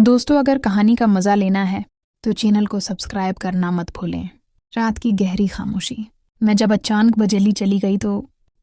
दोस्तों, अगर कहानी का मज़ा लेना है तो चैनल को सब्सक्राइब करना मत भूलें। रात की गहरी खामोशी। मैं जब अचानक बजेली चली गई तो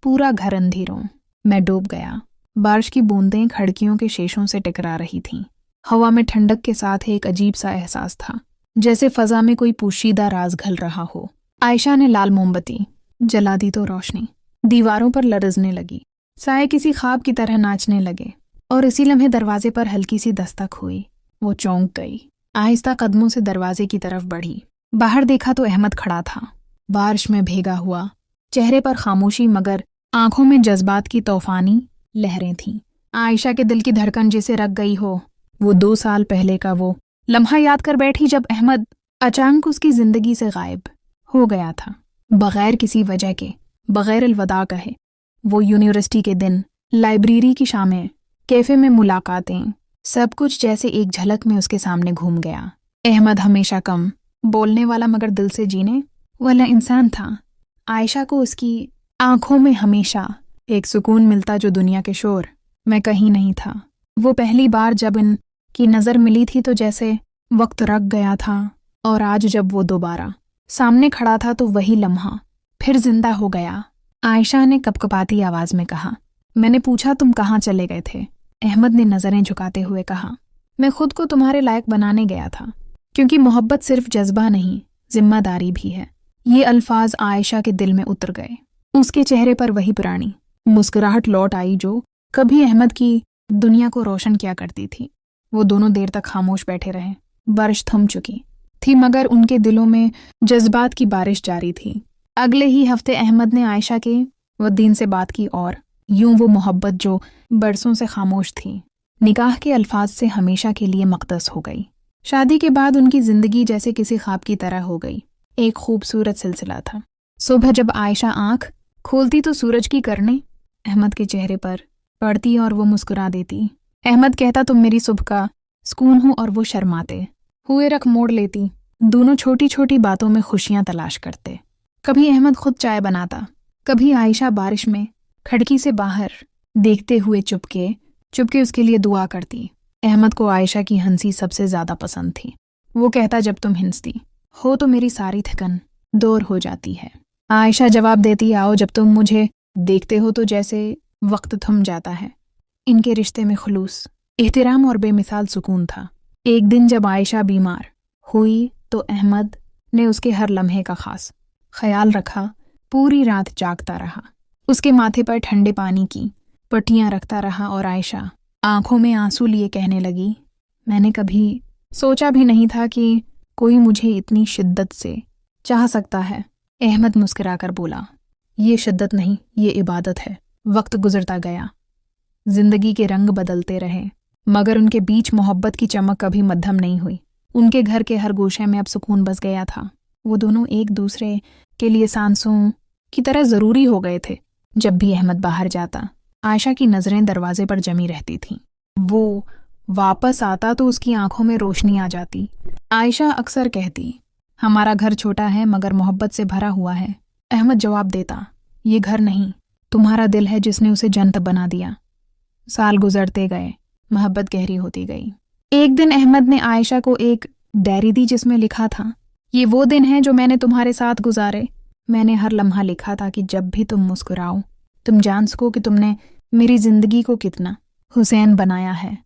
पूरा घर अंधेरों मैं डूब गया। बारिश की बूंदें खिड़कियों के शीशों से टकरा रही थीं। हवा में ठंडक के साथ एक अजीब सा एहसास था, जैसे फ़ज़ा में कोई पोशीदा राज घल रहा हो। आयशा ने लाल मोमबत्ती जला दी तो रोशनी दीवारों पर लरजने लगी। साए किसी ख्वाब की तरह नाचने लगे और इसी लम्हे दरवाजे पर हल्की सी दस्तक हुई। वो चौंक गई। आहिस्ता कदमों से दरवाजे की तरफ बढ़ी। बाहर देखा तो अहमद खड़ा था, बारिश में भीगा हुआ, चेहरे पर खामोशी मगर आंखों में जज्बात की तूफानी लहरें थीं। आयशा के दिल की धड़कन जिसे रख गई हो, वो 2 साल पहले का वो लम्हा याद कर बैठी जब अहमद अचानक उसकी जिंदगी से गायब हो गया था, बगैर किसी वजह के, बगैर अलविदा कहे। वो यूनिवर्सिटी के दिन, लाइब्रेरी की शामें, कैफे में मुलाकातें, सब कुछ जैसे एक झलक में उसके सामने घूम गया। अहमद हमेशा कम बोलने वाला मगर दिल से जीने वाला इंसान था। आयशा को उसकी आंखों में हमेशा एक सुकून मिलता जो दुनिया के शोर में कहीं नहीं था। वो पहली बार जब इनकी नज़र मिली थी तो जैसे वक्त रख गया था, और आज जब वो दोबारा सामने खड़ा था तो वही लम्हा फिर जिंदा हो गया। आयशा ने कपकपाती आवाज़ में कहा, मैंने पूछा तुम कहाँ चले गए थे? अहमद ने नज़रें झुकाते हुए कहा, मैं खुद को तुम्हारे लायक बनाने गया था, क्योंकि मोहब्बत सिर्फ जज्बा नहीं, जिम्मेदारी भी है। ये अल्फाज आयशा के दिल में उतर गए। उसके चेहरे पर वही पुरानी मुस्कुराहट लौट आई जो कभी अहमद की दुनिया को रोशन किया करती थी। वो दोनों देर तक खामोश बैठे रहे। बारिश थम चुकी थी मगर उनके दिलों में जज्बात की बारिश जारी थी। अगले ही हफ्ते अहमद ने आयशा के वो दिन से बात की और यूं वो मोहब्बत जो बरसों से खामोश थी, निकाह के अल्फाज से हमेशा के लिए मक़दस हो गई। शादी के बाद उनकी ज़िंदगी जैसे किसी ख्वाब की तरह हो गई। एक खूबसूरत सिलसिला था। सुबह जब आयशा आंख खोलती तो सूरज की किरणें अहमद के चेहरे पर पड़ती और वो मुस्कुरा देती। अहमद कहता, तुम मेरी सुबह का सुकून हो, और वो शर्माते हुए रख मोड़ लेती। दोनों छोटी छोटी बातों में खुशियां तलाश करते। कभी अहमद खुद चाय बनाता, कभी आयशा बारिश में खिड़की से बाहर देखते हुए चुपके उसके लिए दुआ करती। अहमद को आयशा की हंसी सबसे ज़्यादा पसंद थी। वो कहता, जब तुम हंसती हो तो मेरी सारी थकन दूर हो जाती है। आयशा जवाब देती, आओ, जब तुम मुझे देखते हो तो जैसे वक्त थम जाता है। इनके रिश्ते में खुलूस, एहतराम और बेमिसाल सुकून था। एक दिन जब आयशा बीमार हुई तो अहमद ने उसके हर लम्हे का खास ख्याल रखा। पूरी रात जागता रहा, उसके माथे पर ठंडे पानी की पट्टियां रखता रहा और आयशा आंखों में आंसू लिए कहने लगी, मैंने कभी सोचा भी नहीं था कि कोई मुझे इतनी शिद्दत से चाह सकता है। अहमद मुस्कुराकर बोला, ये शिद्दत नहीं, ये इबादत है। वक्त गुजरता गया, जिंदगी के रंग बदलते रहे, मगर उनके बीच मोहब्बत की चमक कभी मद्धम नहीं हुई। उनके घर के हर गोशे में अब सुकून बस गया था। वो दोनों एक दूसरे के लिए सांसों की तरह ज़रूरी हो गए थे। जब भी अहमद बाहर जाता, आयशा की नज़रें दरवाजे पर जमी रहती थीं। वो वापस आता तो उसकी आंखों में रोशनी आ जाती। आयशा अक्सर कहती, हमारा घर छोटा है मगर मोहब्बत से भरा हुआ है। अहमद जवाब देता, ये घर नहीं, तुम्हारा दिल है जिसने उसे जन्नत बना दिया। साल गुजरते गए, मोहब्बत गहरी होती गई। एक दिन अहमद ने आयशा को एक डायरी दी जिसमें लिखा था, ये वो दिन है जो मैंने तुम्हारे साथ गुजारे। मैंने हर लम्हा लिखा था कि जब भी तुम मुस्कुराओ तुम जान सको कि तुमने मेरी जिंदगी को कितना हुसैन बनाया है।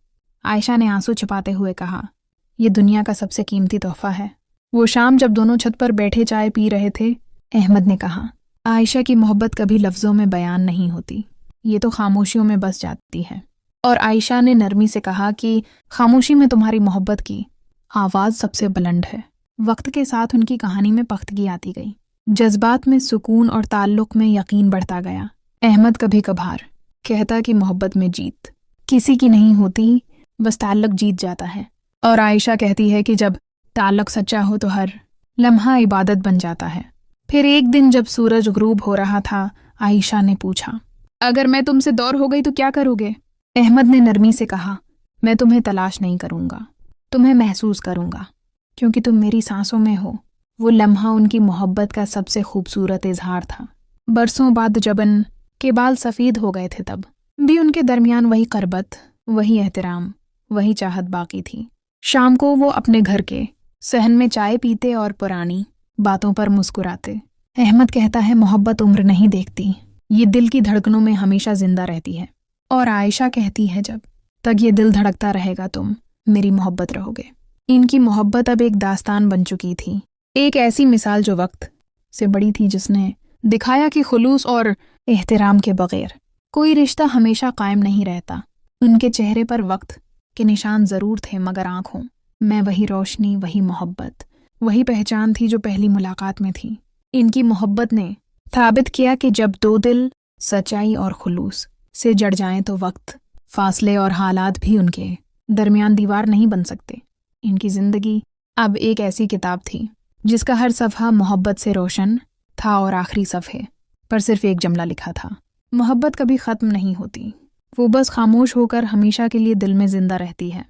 आयशा ने आंसू छिपाते हुए कहा, यह दुनिया का सबसे कीमती तोहफा है। वो शाम जब दोनों छत पर बैठे चाय पी रहे थे, अहमद ने कहा, आयशा की मोहब्बत कभी लफ्ज़ों में बयान नहीं होती, ये तो खामोशियों में बस जाती है। और आयशा ने नरमी से कहा कि खामोशी में तुम्हारी मोहब्बत की आवाज़ सबसे बुलंद है। वक्त के साथ उनकी कहानी में पख्तगी आती गई, जज्बात में सुकून और ताल्लुक़ में यकीन बढ़ता गया। अहमद कभी कभार कहता कि मोहब्बत में जीत किसी की नहीं होती, बस ताल्लुक़ जीत जाता है। और आयशा कहती है कि जब ताल्लुक़ सच्चा हो तो हर लम्हा इबादत बन जाता है। फिर एक दिन जब सूरज ग़ुरूब हो रहा था, आयशा ने पूछा, अगर मैं तुमसे दूर हो गई तो क्या करोगे? अहमद ने नरमी से कहा, मैं तुम्हें तलाश नहीं करूँगा, तुम्हें महसूस करूँगा, क्योंकि तुम मेरी सांसों में हो। वो लम्हा उनकी मोहब्बत का सबसे खूबसूरत इजहार था। बरसों बाद जब के बाल सफ़ेद हो गए थे तब भी उनके दरमियान वही क़रबत, वही एहतराम, वही चाहत बाकी थी। شام کو وہ اپنے گھر کے صحن میں چائے پیتے اور پرانی باتوں پر مسکراتے۔ احمد کہتا ہے محبت عمر نہیں دیکھتی، یہ دل کی دھڑکنوں میں ہمیشہ زندہ رہتی ہے۔ اور عائشہ کہتی ہے جب تک یہ دل دھڑکتا رہے گا تم میری محبت رہو گے۔ ان کی محبت اب ایک داستان بن چکی تھی، ایک ایسی مثال جو وقت سے بڑی تھی، جس نے دکھایا کہ خلوص اور احترام کے بغیر کوئی رشتہ ہمیشہ قائم نہیں رہتا۔ ان کے چہرے پر وقت کے نشان ضرور تھے، مگر آنکھوں میں وہی روشنی، وہی محبت، وہی پہچان تھی جو پہلی ملاقات میں تھی۔ ان کی محبت نے ثابت کیا کہ جب دو دل سچائی اور خلوص سے جڑ جائیں تو وقت، فاصلے اور حالات بھی ان کے درمیان دیوار نہیں بن سکتے۔ ان کی زندگی اب ایک ایسی کتاب تھی جس کا ہر صفحہ محبت سے روشن تھا، اور آخری صفحے پر صرف ایک جملہ لکھا تھا: محبت کبھی ختم نہیں ہوتی، وہ بس خاموش ہو کر ہمیشہ کے لیے دل میں زندہ رہتی ہے۔